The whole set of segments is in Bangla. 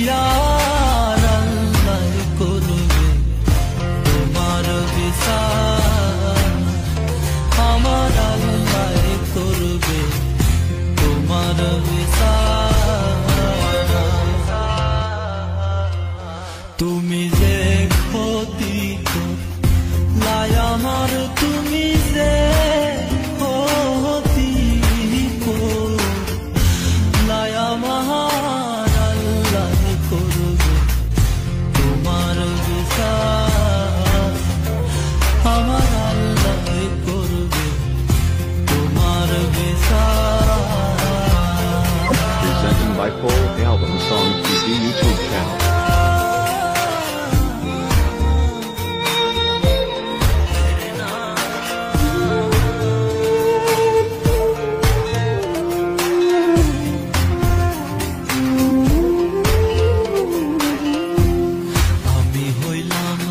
আর আল্লাহ করবে তোমার বিচার, আমার আল্লাহ করবে তোমার বিচার। তুমি যে ক্ষতি করলাই আমার, তুমি যে ক্ষতি করলাই আমার, আল্লাহ করবে তোমার বিচার, আমার আল্লাহ করবে তোমার বিচার। Presented by Paul Album Song TV YouTube channel. আমি হইলাম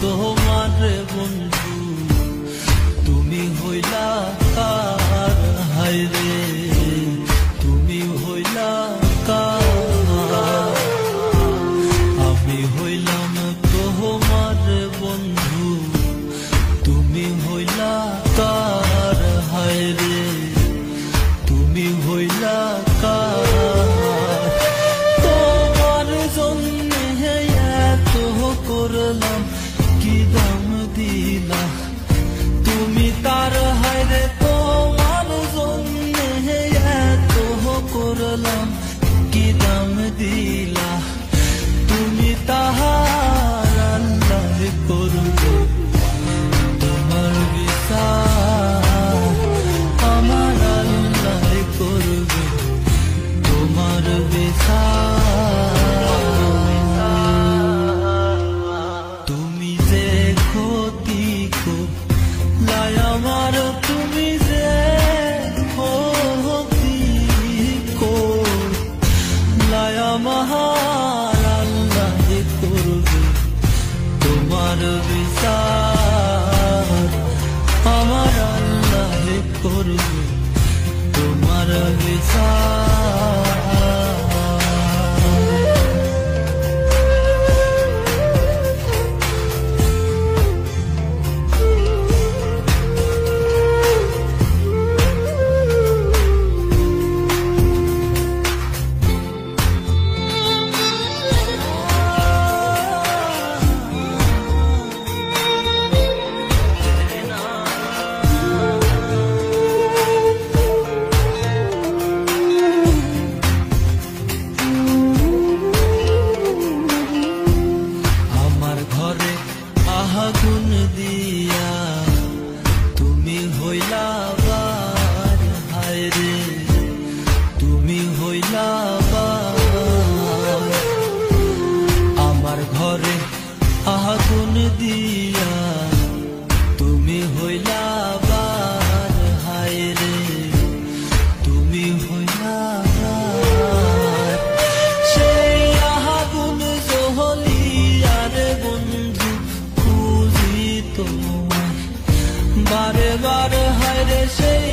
তোমার বন্ধু, তুমি হইলা কার হায়রে, তুমি হইলা কার। আমি হইলাম তোমার বন্ধু, তুমি হইলা কার হায়রে, তুমি হইলা কার। তোমার জন্যে এত করলাম, কি দাম দিলা তুমি তার হায়রে, তোমার জন্যে এত করলাম, কি দাম দিলা তুমি তাহার, আল্লাহ করবে তোমার বিচার, আমার আল্লাহ করবে তোমার বিচার। তুমি যে ক্ষতি করলাই আমার, তুমি যে ক্ষতি করলাই আমার, আল্লাহ করবে তোমার বিচার, আমার আল্লাহ করবে তোমার বিচার। আমার ঘরে আগুন দিয়া তুমি হইলা বার হায়রে, তুমি হইলা বার। আমার ঘরে আগুন দিয়া তুমি হইলা বার হায়রে, তুমি হইলা বার। সেই আগুন জ্বলিয়ার বন্ধু খুঁজি তোমায় বারে বারে হায়রে, সেই